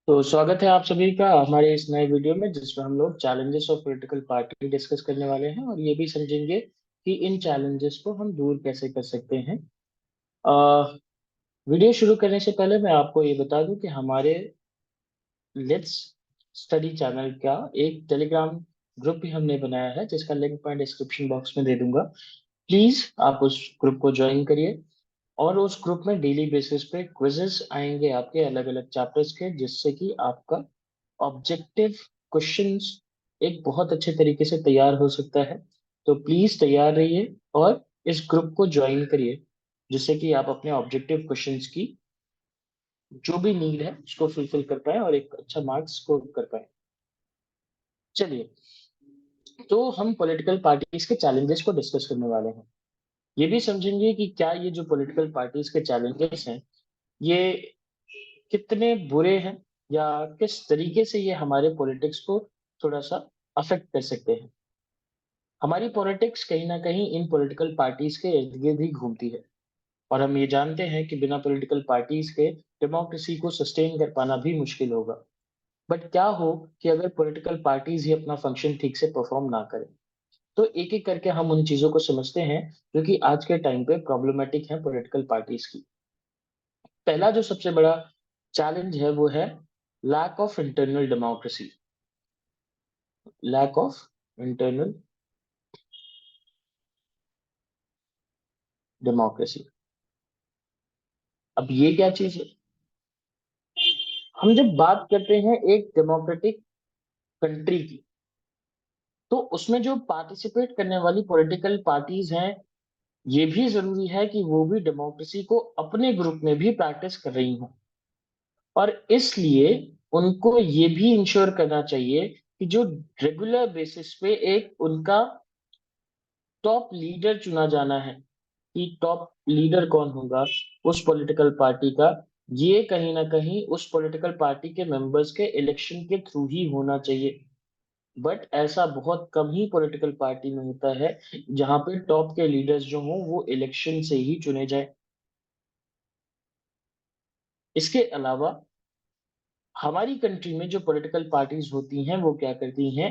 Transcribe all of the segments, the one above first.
तो स्वागत है आप सभी का हमारे इस नए वीडियो में जिसमें हम लोग challenges of political party discuss करने वाले हैं और ये भी समझेंगे कि इन चैलेंजेस को हम दूर कैसे कर सकते हैं। वीडियो शुरू करने से पहले मैं आपको ये बता दूं कि हमारे लेट्स स्टडी चैनल का एक टेलीग्राम ग्रुप भी हमने बनाया है जिसका लिंक मैं डिस्क्रिप्शन बॉक्स में दे दूंगा। प्लीज आप उस ग्रुप को ज्वाइन करिए और उस ग्रुप में डेली बेसिस पे क्विजेस आएंगे आपके अलग अलग चैप्टर्स के, जिससे कि आपका ऑब्जेक्टिव क्वेश्चंस एक बहुत अच्छे तरीके से तैयार हो सकता है। तो प्लीज तैयार रहिए और इस ग्रुप को ज्वाइन करिए, जिससे कि आप अपने ऑब्जेक्टिव क्वेश्चंस की जो भी नीड है उसको फुलफिल कर पाए और एक अच्छा मार्क्स स्कोर कर पाए। चलिए, तो हम पॉलिटिकल पार्टीज के चैलेंजेस को डिस्कस करने वाले हैं। ये भी समझेंगे कि क्या ये जो पॉलिटिकल पार्टीज के चैलेंजेस हैं ये कितने बुरे हैं या किस तरीके से ये हमारे पॉलिटिक्स को थोड़ा सा अफेक्ट कर सकते हैं। हमारी पॉलिटिक्स कहीं ना कहीं इन पॉलिटिकल पार्टीज के इर्द गिर्द ही घूमती है और हम ये जानते हैं कि बिना पॉलिटिकल पार्टीज के डेमोक्रेसी को सस्टेन कर पाना भी मुश्किल होगा। बट क्या हो कि अगर पॉलिटिकल पार्टीज ही अपना फंक्शन ठीक से परफॉर्म ना करें। तो एक एक करके हम उन चीजों को समझते हैं जो कि आज के टाइम पे प्रॉब्लमेटिक है पॉलिटिकल पार्टीज की। पहला जो सबसे बड़ा चैलेंज है वो है lack of internal democracy. Lack of internal democracy. अब ये क्या चीज है? हम जब बात करते हैं एक डेमोक्रेटिक कंट्री की, तो उसमें जो पार्टिसिपेट करने वाली पॉलिटिकल पार्टीज हैं, ये भी जरूरी है कि वो भी डेमोक्रेसी को अपने ग्रुप में भी प्रैक्टिस कर रही हों। और इसलिए उनको ये भी इंश्योर करना चाहिए कि जो रेगुलर बेसिस पे एक उनका टॉप लीडर चुना जाना है, कि टॉप लीडर कौन होगा उस पॉलिटिकल पार्टी का, ये कहीं ना कहीं उस पॉलिटिकल पार्टी के मेंबर्स के इलेक्शन के थ्रू ही होना चाहिए। बट ऐसा बहुत कम ही पॉलिटिकल पार्टी में होता है जहां पे टॉप के लीडर्स जो हों वो इलेक्शन से ही चुने जाए। इसके अलावा हमारी कंट्री में जो पॉलिटिकल पार्टीज होती हैं वो क्या करती हैं,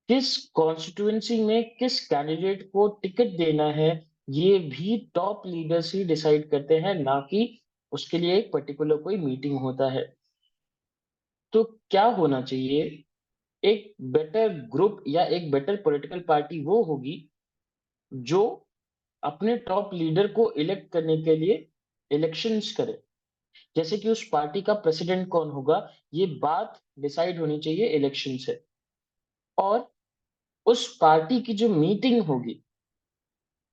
किस कॉन्स्टिट्यूएंसी में किस कैंडिडेट को टिकट देना है ये भी टॉप लीडर्स ही डिसाइड करते हैं, ना कि उसके लिए एक पर्टिकुलर कोई मीटिंग होता है। तो क्या होना चाहिए, एक बेटर ग्रुप या एक बेटर पॉलिटिकल पार्टी वो होगी जो अपने टॉप लीडर को इलेक्ट करने के लिए इलेक्शंस करे। जैसे कि उस पार्टी का प्रेसिडेंट कौन होगा, ये बात डिसाइड होनी चाहिए इलेक्शन से। और उस पार्टी की जो मीटिंग होगी,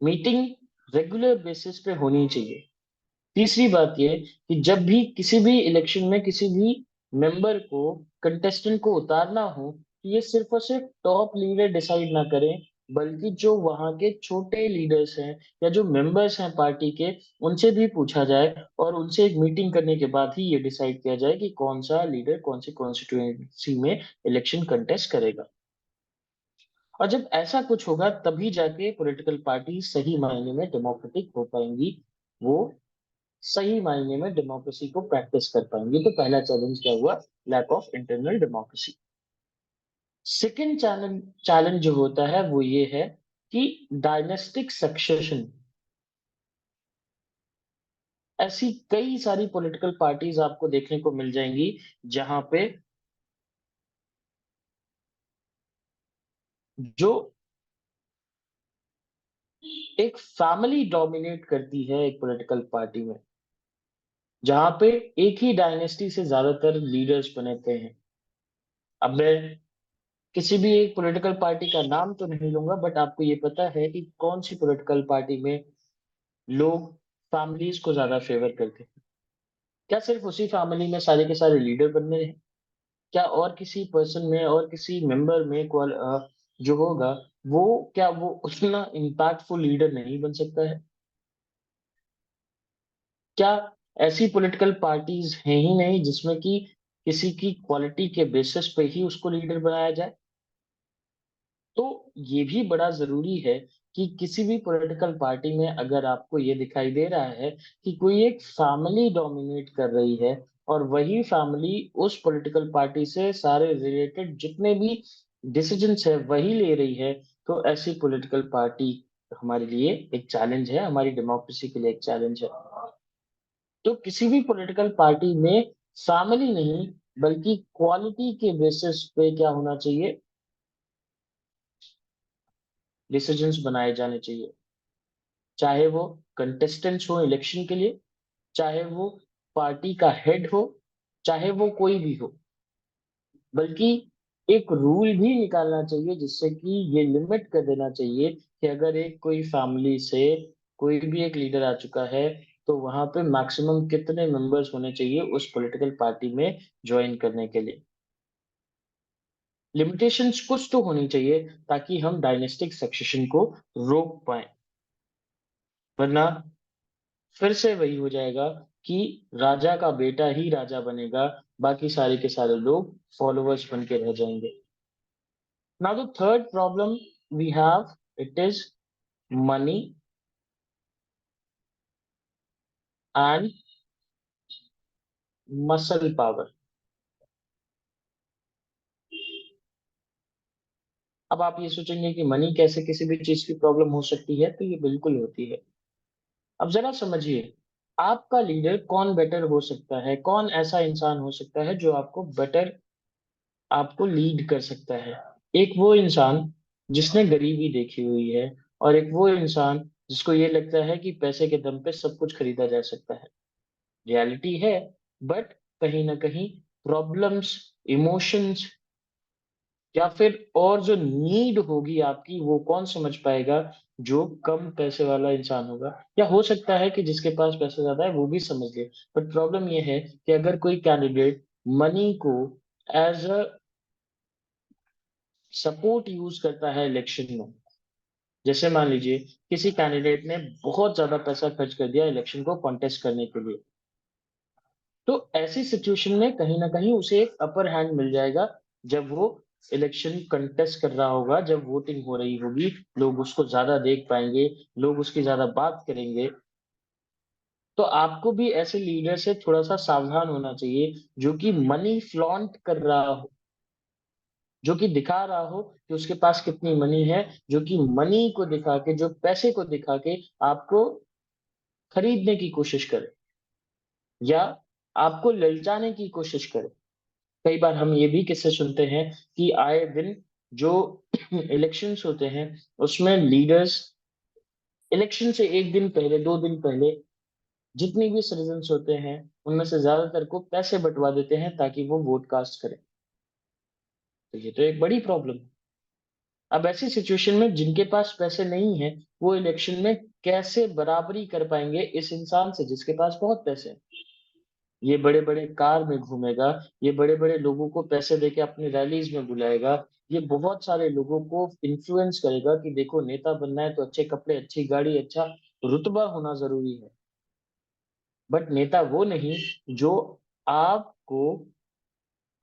मीटिंग रेगुलर बेसिस पे होनी चाहिए। तीसरी बात ये कि जब भी किसी भी इलेक्शन में किसी भी मेंबर को, कंटेस्टेंट को उतारना हो, तो ये सिर्फ और सिर्फ टॉप लीडर डिसाइड ना करें, बल्कि जो वहां के छोटे लीडर्स हैं या जो मेंबर्स हैं पार्टी के, उनसे भी पूछा जाए और उनसे एक मीटिंग करने के बाद ही ये डिसाइड किया जाए कि कौन सा लीडर कौन सी कॉन्स्टिट्यूएंसी में इलेक्शन कंटेस्ट करेगा। और जब ऐसा कुछ होगा तभी जाके पॉलिटिकल पार्टी सही मायने में डेमोक्रेटिक हो पाएंगी, वो सही मायने में डेमोक्रेसी को प्रैक्टिस कर पाएंगे। तो पहला चैलेंज क्या हुआ, lack of internal democracy. Second challenge challenge जो होता है वो ये है कि डायनेस्टिक सक्सेशन। ऐसी कई सारी पॉलिटिकल पार्टीज आपको देखने को मिल जाएंगी जहां पे जो एक फैमिली डोमिनेट करती है एक पॉलिटिकल पार्टी में, जहां पे एक ही डायनेस्टी से ज्यादातर लीडर्स बनते हैं। अब मैं किसी भी एक पॉलिटिकल पार्टी का नाम तो नहीं लूंगा, बट आपको ये पता है कि कौन सी पॉलिटिकल पार्टी में लोग फैमिलीज को ज्यादा फेवर करते हैं। क्या सिर्फ उसी फैमिली में सारे के सारे लीडर बनने हैं? क्या और किसी पर्सन में और किसी मेंबर में जो होगा वो, क्या वो उतना इम्पैक्टफुल लीडर नहीं बन सकता है? क्या ऐसी पॉलिटिकल पार्टीज हैं ही नहीं जिसमें कि किसी की क्वालिटी के बेसिस पे ही उसको लीडर बनाया जाए? तो ये भी बड़ा जरूरी है कि किसी भी पॉलिटिकल पार्टी में अगर आपको ये दिखाई दे रहा है कि कोई एक फैमिली डोमिनेट कर रही है, और वही फैमिली उस पॉलिटिकल पार्टी से सारे रिलेटेड जितने भी डिसीजंस है वही ले रही है, तो ऐसी पॉलिटिकल पार्टी हमारे लिए एक चैलेंज है, हमारी डेमोक्रेसी के लिए एक चैलेंज है। तो किसी भी पॉलिटिकल पार्टी में फैमिली नहीं बल्कि क्वालिटी के बेसिस पे क्या होना चाहिए, डिसीजंस बनाए जाने चाहिए। चाहे वो कंटेस्टेंट्स हो इलेक्शन के लिए, चाहे वो पार्टी का हेड हो, चाहे वो कोई भी हो, बल्कि एक रूल भी निकालना चाहिए जिससे कि ये लिमिट कर देना चाहिए कि अगर एक कोई फैमिली से कोई भी एक लीडर आ चुका है, तो वहां पे मैक्सिमम कितने मेंबर्स होने चाहिए उस पॉलिटिकल पार्टी में ज्वाइन करने के लिए। लिमिटेशंस कुछ तो होनी चाहिए ताकि हम डायनेस्टिक सक्सेशन को रोक पाए, वरना फिर से वही हो जाएगा कि राजा का बेटा ही राजा बनेगा, बाकी सारे के सारे लोग फॉलोअर्स बन के रह जाएंगे। Now the third problem we have, it is money and muscle power. अब आप ये सोचेंगे कि मनी कैसे किसी भी चीज की प्रॉब्लम हो सकती है, तो ये बिल्कुल होती है। अब जरा समझिए, आपका लीडर कौन बेटर हो सकता है, कौन ऐसा इंसान हो सकता है जो आपको बेटर, आपको लीड कर सकता है। एक वो इंसान जिसने गरीबी देखी हुई है, और एक वो इंसान जिसको ये लगता है कि पैसे के दम पे सब कुछ खरीदा जा सकता है। रियलिटी है, बट कहीं ना कहीं प्रॉब्लम्स, इमोशंस, या फिर और जो नीड होगी आपकी वो कौन समझ पाएगा, जो कम पैसे वाला इंसान होगा। या हो सकता है कि जिसके पास पैसा ज्यादा है वो भी समझ ले, बट प्रॉब्लम ये है कि अगर कोई कैंडिडेट मनी को एज अ सपोर्ट यूज करता है इलेक्शन में, जैसे मान लीजिए किसी कैंडिडेट ने बहुत ज्यादा पैसा खर्च कर दिया इलेक्शन को कॉन्टेस्ट करने के लिए, तो ऐसी सिचुएशन में कहीं ना कहीं उसे एक अपर हैंड मिल जाएगा। जब वो इलेक्शन कंटेस्ट कर रहा होगा, जब वोटिंग हो रही होगी, लोग उसको ज्यादा देख पाएंगे, लोग उसकी ज्यादा बात करेंगे। तो आपको भी ऐसे लीडर से थोड़ा सा सावधान होना चाहिए जो कि मनी फ्लॉन्ट कर रहा हो, जो कि दिखा रहा हो कि उसके पास कितनी मनी है, जो कि मनी को दिखा के, जो पैसे को दिखा के आपको खरीदने की कोशिश करे या आपको ललचाने की कोशिश करे। कई बार हम ये भी किस्से सुनते हैं कि आए दिन जो इलेक्शंस होते हैं उसमें लीडर्स इलेक्शन से एक दिन पहले, दो दिन पहले जितनी भी सिटीजन्स होते हैं उनमें से ज्यादातर को पैसे बंटवा देते हैं ताकि वो वोट कास्ट करें। तो ये तो एक बड़ी प्रॉब्लम है। अब ऐसी सिचुएशन में जिनके पास पैसे नहीं है, वो इलेक्शन में कैसे बराबरी कर पाएंगे इस इंसान से जिसके पास बहुत पैसे हैं। ये बड़े बड़े कार में घूमेगा, ये बड़े बड़े लोगों को पैसे देके अपनी रैलीज में बुलाएगा, ये बहुत सारे लोगों को इन्फ्लुएंस करेगा कि देखो नेता बनना है तो अच्छे कपड़े, अच्छी गाड़ी, अच्छा रुतबा होना जरूरी है। बट नेता वो नहीं जो आपको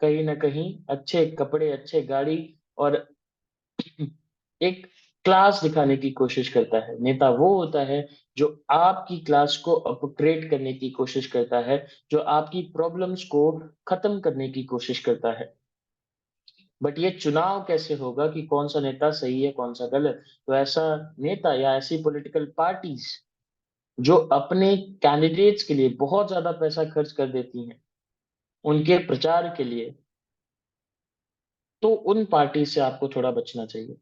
कहीं ना कहीं अच्छे कपड़े, अच्छे गाड़ी और एक क्लास दिखाने की कोशिश करता है। नेता वो होता है जो आपकी क्लास को अपग्रेड करने की कोशिश करता है, जो आपकी प्रॉब्लम्स को खत्म करने की कोशिश करता है। बट ये चुनाव कैसे होगा कि कौन सा नेता सही है कौन सा गलत? तो ऐसा नेता या ऐसी पॉलिटिकल पार्टीज जो अपने कैंडिडेट्स के लिए बहुत ज्यादा पैसा खर्च कर देती हैं उनके प्रचार के लिए, तो उन पार्टी से आपको थोड़ा बचना चाहिए।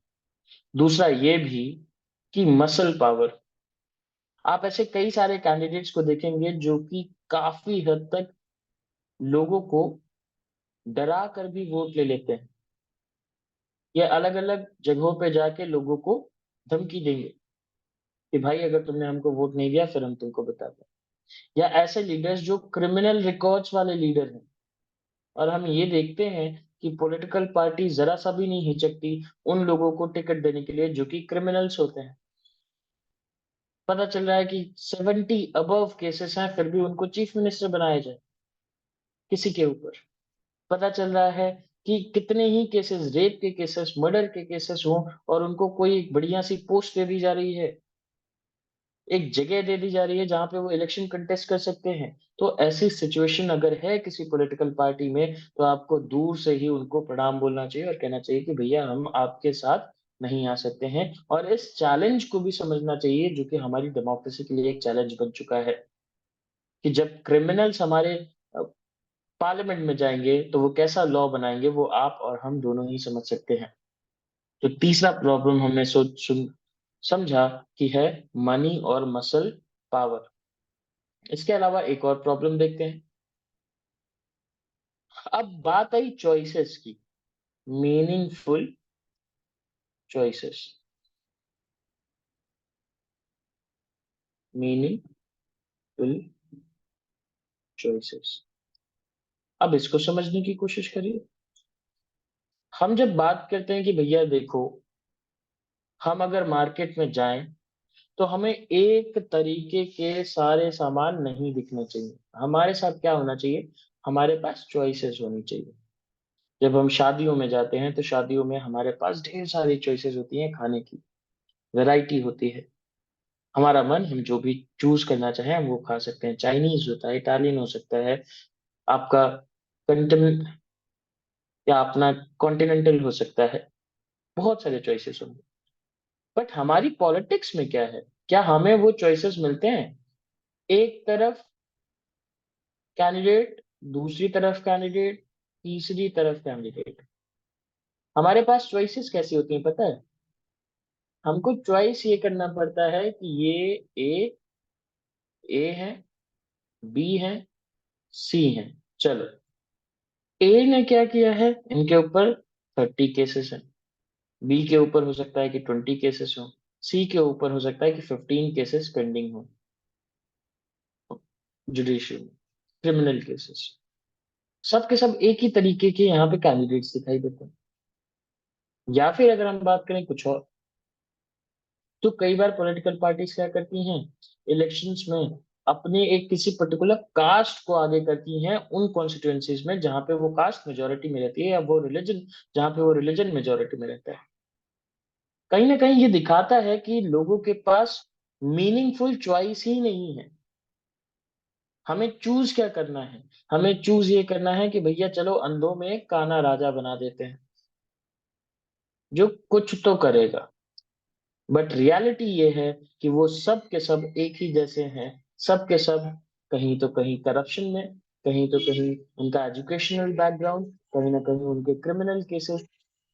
दूसरा ये भी कि मसल पावर, आप ऐसे कई सारे कैंडिडेट्स को देखेंगे जो कि काफी हद तक लोगों को डरा कर भी वोट ले लेते हैं। ये अलग अलग जगहों पे जाके लोगों को धमकी देंगे कि भाई अगर तुमने हमको वोट नहीं दिया फिर हम तुमको बताते हैं। या ऐसे लीडर्स जो क्रिमिनल रिकॉर्ड्स वाले लीडर हैं, और हम ये देखते हैं कि पॉलिटिकल पार्टी जरा सा भी नहीं हिचकती उन लोगों को टिकट देने के लिए जो कि क्रिमिनल्स होते हैं। पता चल रहा है कि 70 अबव केसेस हैं फिर भी उनको चीफ मिनिस्टर बनाया जाए किसी के ऊपर। पता चल रहा है कि कितने ही केसेस, रेप के केसेस, मर्डर के केसेस हों और उनको कोई बढ़िया सी पोस्ट दे दी जा रही है। एक जगह दे दी जा रही है जहां पे वो इलेक्शन कंटेस्ट कर सकते हैं। तो ऐसी सिचुएशन अगर है किसी पॉलिटिकल पार्टी में, तो आपको दूर से ही उनको प्रणाम बोलना चाहिए और कहना चाहिए कि भैया हम आपके साथ नहीं आ सकते हैं। और इस चैलेंज को भी समझना चाहिए, जो कि हमारी डेमोक्रेसी के लिए एक चैलेंज बन चुका है, कि जब क्रिमिनल्स हमारे पार्लियामेंट में जाएंगे तो वो कैसा लॉ बनाएंगे, वो आप और हम दोनों ही समझ सकते हैं। तो तीसरा प्रॉब्लम हमने सोच सुन समझा कि है मनी और मसल पावर। इसके अलावा एक और प्रॉब्लम देखते हैं। अब बात आई चॉइसेस की, मीनिंगफुल चॉइसेस, मीनिंगफुल चॉइसेस। अब इसको समझने की कोशिश करिए। हम जब बात करते हैं कि भैया देखो, हम अगर मार्केट में जाएं तो हमें एक तरीके के सारे सामान नहीं दिखने चाहिए। हमारे साथ क्या होना चाहिए, हमारे पास चॉइसेस होनी चाहिए। जब हम शादियों में जाते हैं तो शादियों में हमारे पास ढेर सारी चॉइसेस होती हैं, खाने की वैरायटी होती है। हमारा मन, हम जो भी चूज करना चाहें हम वो खा सकते हैं। चाइनीज होता है, इटालियन हो सकता है, आपका कंटिनेंट या अपना कॉन्टिनेंटल हो सकता है। बहुत सारे चॉइसेस होंगे। बट हमारी पॉलिटिक्स में क्या है, क्या हमें वो चॉइसेस मिलते हैं? एक तरफ कैंडिडेट, दूसरी तरफ कैंडिडेट, तीसरी तरफ कैंडिडेट। हमारे पास चॉइसेस कैसी होती हैं पता है? हमको चॉइस ये करना पड़ता है कि ये ए है, बी है, सी है। चलो, ए ने क्या किया है, इनके ऊपर 30 केसेस हैं। बी के ऊपर हो सकता है कि 20 केसेस हो। सी के ऊपर हो सकता है कि 15 केसेस पेंडिंग हो जुडिशियल में, क्रिमिनल केसेस। सब के सब एक ही तरीके के यहाँ पे कैंडिडेट्स दिखाई देते हैं। या फिर अगर हम बात करें कुछ और, तो कई बार पॉलिटिकल पार्टीज क्या करती हैं, इलेक्शंस में अपने एक किसी पर्टिकुलर कास्ट को आगे करती हैं उन कॉन्स्टिट्यूएंसीज में जहां पे वो कास्ट मेजोरिटी में रहती है, या वो रिलीजन जहां पे वो रिलीजन मेजोरिटी में रहता है। कहीं ना कहीं ये दिखाता है कि लोगों के पास मीनिंगफुल चॉइस ही नहीं है। हमें चूज क्या करना है, हमें चूज ये करना है कि भैया चलो अंधों में काना राजा बना देते हैं, जो कुछ तो करेगा। बट रियलिटी ये है कि वो सब के सब एक ही जैसे हैं। सब के सब कहीं तो कहीं करप्शन में, कहीं तो कहीं उनका एजुकेशनल बैकग्राउंड, कहीं ना कहीं उनके क्रिमिनल केसेस,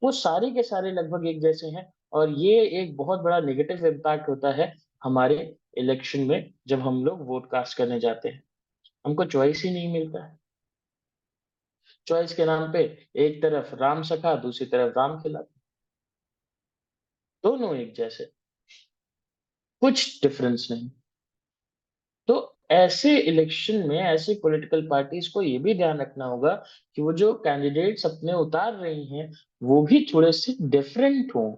वो सारे के सारे लगभग एक जैसे हैं। और ये एक बहुत बड़ा नेगेटिव इम्पैक्ट होता है हमारे इलेक्शन में, जब हम लोग वोट कास्ट करने जाते हैं। हमको चॉइस ही नहीं मिलता है। चॉइस के नाम पे एक तरफ राम सखा, दूसरी तरफ राम खिला, दोनों एक जैसे, कुछ डिफरेंस नहीं। तो ऐसे इलेक्शन में ऐसी पॉलिटिकल पार्टीज को ये भी ध्यान रखना होगा कि वो जो कैंडिडेट्स अपने उतार रही हैं वो भी थोड़े से डिफरेंट हों।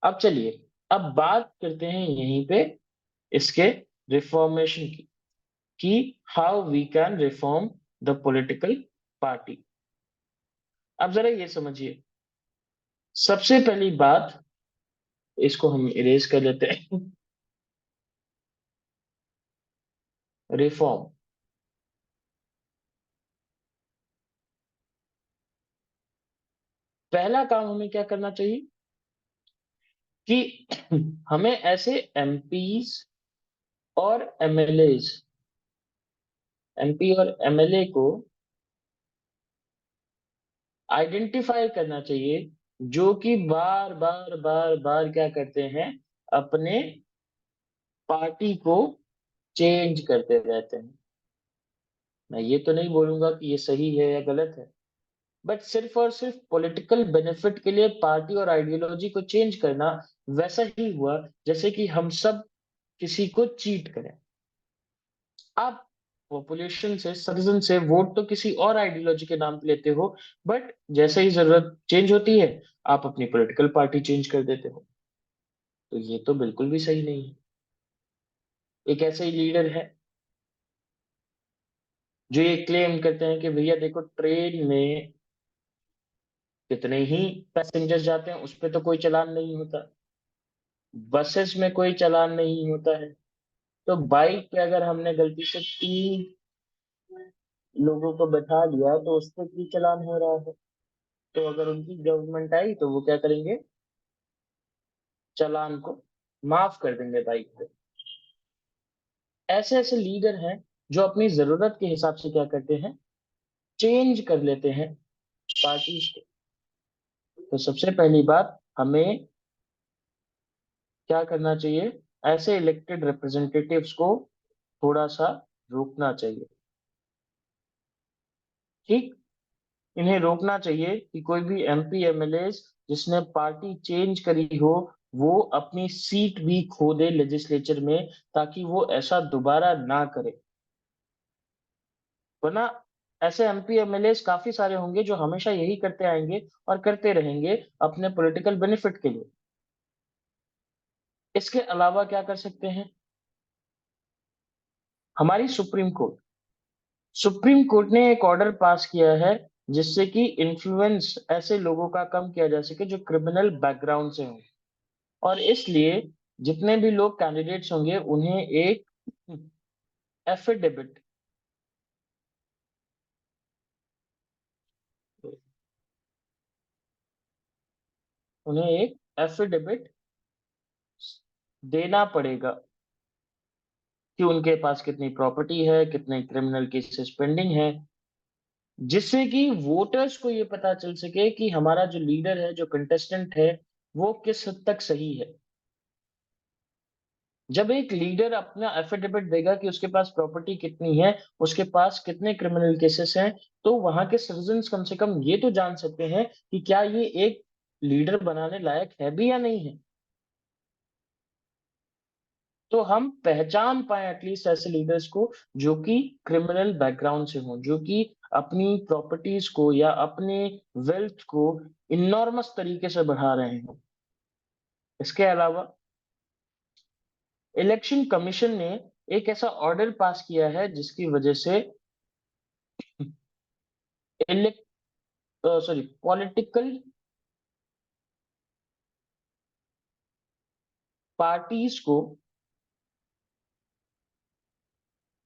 अब चलिए, अब बात करते हैं यहीं पे इसके रिफॉर्मेशन की, कि how we can reform the political party. अब जरा ये समझिए, सबसे पहली बात, इसको हम इरेज कर लेते हैं। रिफॉर्म, पहला काम हमें क्या करना चाहिए कि हमें ऐसे एमपीज और एमएलएज, एमपी और एमएलए को आइडेंटिफाई करना चाहिए, जो कि बार बार बार बार क्या करते हैं, अपने पार्टी को चेंज करते रहते हैं। मैं ये तो नहीं बोलूंगा कि ये सही है या गलत है, बट सिर्फ और सिर्फ पॉलिटिकल बेनिफिट के लिए पार्टी और आइडियोलॉजी को चेंज करना वैसा ही हुआ जैसे कि हम सब किसी को चीट करें। आप पॉपुलेशन से, सिटीजन से वोट तो किसी और आइडियोलॉजी के नाम पे लेते हो, बट जैसे ही जरूरत चेंज होती है आप अपनी पॉलिटिकल पार्टी चेंज कर देते हो। तो ये तो बिल्कुल भी सही नहीं है। एक ऐसे ही लीडर है जो ये क्लेम करते हैं कि भैया देखो, ट्रेन में कितने ही पैसेंजर्स जाते हैं, उस पर तो कोई चालान नहीं होता। बसेस में कोई चालान नहीं होता है। तो बाइक पे अगर हमने गलती से 3 लोगों को बैठा लिया तो उस पर भी चालान हो रहा है। तो अगर उनकी गवर्नमेंट आई तो वो क्या करेंगे, चालान को माफ कर देंगे बाइक पे। ऐसे ऐसे लीडर हैं जो अपनी जरूरत के हिसाब से क्या करते हैं, चेंज कर लेते हैं पार्टीज को। तो सबसे पहली बात, हमें क्या करना चाहिए, ऐसे इलेक्टेड रिप्रेजेंटेटिव्स को थोड़ा सा रोकना चाहिए। ठीक, इन्हें रोकना चाहिए कि कोई भी एमपी एमएलए जिसने पार्टी चेंज करी हो वो अपनी सीट भी खो दे लेजिस्लेचर में, ताकि वो ऐसा दोबारा ना करे। वरना ऐसे एमपी एमएलए काफी सारे होंगे जो हमेशा यही करते आएंगे और करते रहेंगे अपने पॉलिटिकल बेनिफिट के लिए। इसके अलावा क्या कर सकते हैं, हमारी सुप्रीम कोर्ट ने एक ऑर्डर पास किया है जिससे कि इन्फ्लुएंस ऐसे लोगों का कम किया जा सके जो क्रिमिनल बैकग्राउंड से हों। और इसलिए जितने भी लोग कैंडिडेट्स होंगे उन्हें एक एफिडेविट, उन्हें एक एफिडेविट देना पड़ेगा कि उनके पास कितनी प्रॉपर्टी है, कितने क्रिमिनल केसेस पेंडिंग है, जिससे कि वोटर्स को ये पता चल सके कि हमारा जो लीडर है, जो कंटेस्टेंट है, वो किस हद तक सही है। जब एक लीडर अपना एफिडेविट देगा कि उसके पास प्रॉपर्टी कितनी है, उसके पास कितने क्रिमिनल केसेस हैं, तो वहां के सिटीजन्स कम से कम ये तो जान सकते हैं कि क्या ये एक लीडर बनाने लायक है भी या नहीं है। तो हम पहचान पाए एटलीस्ट ऐसे लीडर्स को जो कि क्रिमिनल बैकग्राउंड से हों, जो कि अपनी प्रॉपर्टीज को या अपने वेल्थ को इनॉर्मस तरीके से बढ़ा रहे हों। इसके अलावा इलेक्शन कमीशन ने एक ऐसा ऑर्डर पास किया है जिसकी वजह से इलेक्ट सॉरी पॉलिटिकल पार्टीज को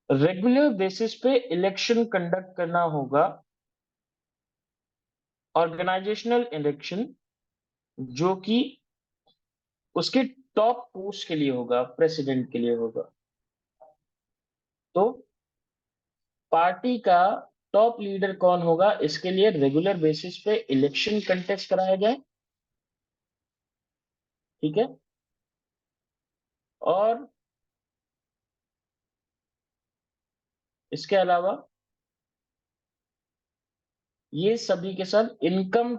रेगुलर बेसिस पे इलेक्शन कंडक्ट करना होगा, ऑर्गेनाइजेशनल इलेक्शन, जो कि उसके टॉप पोस्ट के लिए होगा, प्रेसिडेंट के लिए होगा। तो पार्टी का टॉप लीडर कौन होगा, इसके लिए रेगुलर बेसिस पे इलेक्शन कंटेस्ट कराया जाए। ठीक है। और इसके अलावा ये सभी के साथ इनकम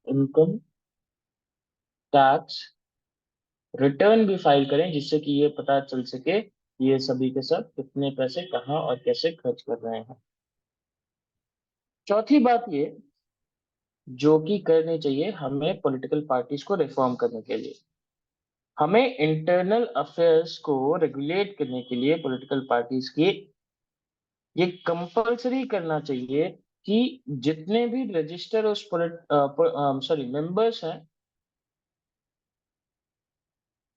इनकम टैक्स रिटर्न भी फाइल करें, जिससे कि ये पता चल सके कि ये सभी के सब कितने पैसे कहाँ और कैसे खर्च कर रहे हैं। चौथी बात ये जो कि करनी चाहिए हमें पॉलिटिकल पार्टीज को रिफॉर्म करने के लिए, हमें इंटरनल अफेयर्स को रेगुलेट करने के लिए पॉलिटिकल पार्टीज की ये कंपलसरी करना चाहिए कि जितने भी रजिस्टर उस मेंबर्स हैं,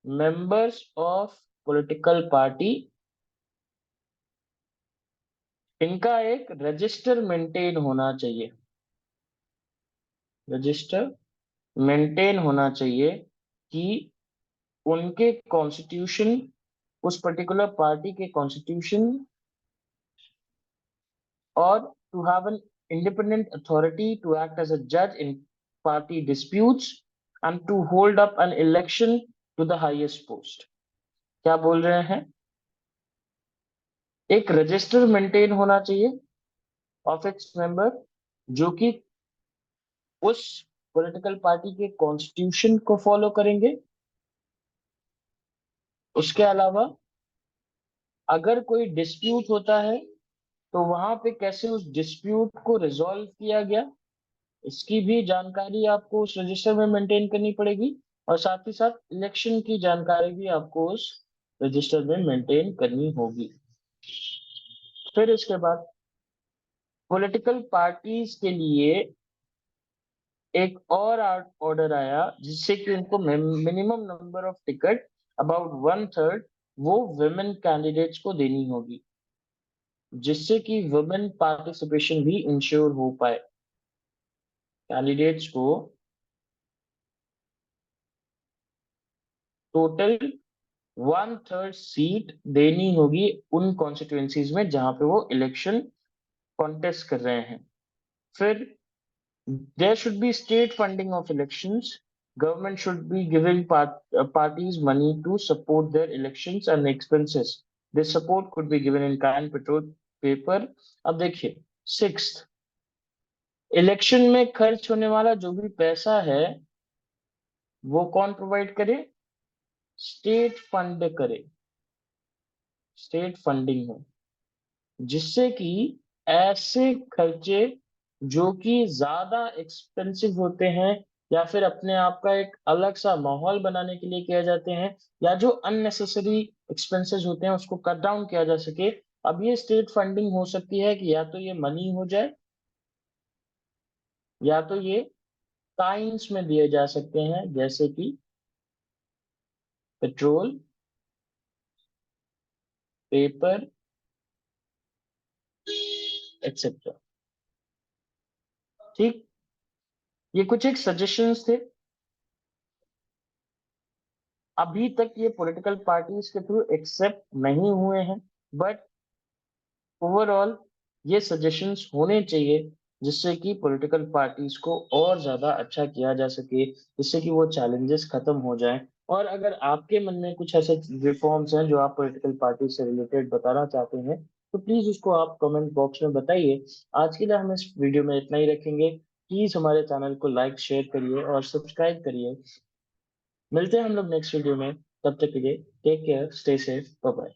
मेंबर्स ऑफ पॉलिटिकल पार्टी, इनका एक रजिस्टर मेंटेन होना चाहिए। रजिस्टर मेंटेन होना चाहिए कि उनके कॉन्स्टिट्यूशन, उस पर्टिकुलर पार्टी के कॉन्स्टिट्यूशन, और to have an independent authority to act as a जज in party disputes and to hold up an election to the highest post. क्या बोल रहे हैं, एक रजिस्टर मेंटेन होना चाहिए ऑफ इट्स मेंबर, जो कि उस पॉलिटिकल पार्टी के कॉन्स्टिट्यूशन को फॉलो करेंगे। उसके अलावा अगर कोई डिस्प्यूट होता है तो वहां पे कैसे उस डिस्प्यूट को रिजॉल्व किया गया, इसकी भी जानकारी आपको उस रजिस्टर में मेंटेन करनी पड़ेगी। और साथ ही साथ इलेक्शन की जानकारी भी आपको उस रजिस्टर में मेंटेन करनी होगी। फिर उसके बाद पॉलिटिकल पार्टीज के लिए एक और ऑर्डर आया जिससे कि उनको minimum number of ticket about one third वो वुमेन कैंडिडेट्स को देनी होगी, जिससे कि वुमेन पार्टिसिपेशन भी इंश्योर हो पाए। कैंडिडेट्स को टोटल वन थर्ड सीट देनी होगी उन कॉन्स्टिट्यूएंसीज में जहां पे वो इलेक्शन कॉन्टेस्ट कर रहे हैं। फिर there should be state funding of elections. Government should be giving parties money to support their elections and expenses. This support could be given in kind, petrol, paper. अब देखिए, सिक्स्थ, इलेक्शन में खर्च होने वाला जो भी पैसा है वो कौन प्रोवाइड करे? स्टेट फंड करे, स्टेट फंडिंग हो, जिससे कि ऐसे खर्चे जो कि ज्यादा एक्सपेंसिव होते हैं या फिर अपने आप का एक अलग सा माहौल बनाने के लिए किए जाते हैं, या जो अननेसेसरी एक्सपेंसेस होते हैं उसको कट डाउन किया जा सके। अब ये स्टेट फंडिंग हो सकती है कि या तो ये मनी हो जाए या तो ये काइंस में दिए जा सकते हैं, जैसे कि पेट्रोल, पेपर, एक्सेट्रा। ठीक, ये कुछ एक सजेशंस थे। अभी तक ये पॉलिटिकल पार्टीज के थ्रू एक्सेप्ट नहीं हुए हैं, बट ओवरऑल ये सजेशंस होने चाहिए जिससे कि पॉलिटिकल पार्टीज को और ज्यादा अच्छा किया जा सके, जिससे कि वो चैलेंजेस खत्म हो जाएं। और अगर आपके मन में कुछ ऐसे रिफॉर्म्स हैं जो आप पॉलिटिकल पार्टी से रिलेटेड बताना चाहते हैं तो प्लीज उसको आप कमेंट बॉक्स में बताइए। आज के लिए हम इस वीडियो में इतना ही रखेंगे। प्लीज हमारे चैनल को लाइक शेयर करिए और सब्सक्राइब करिए। मिलते हैं हम लोग नेक्स्ट वीडियो में, तब तक के लिए take care, stay safe, bye bye.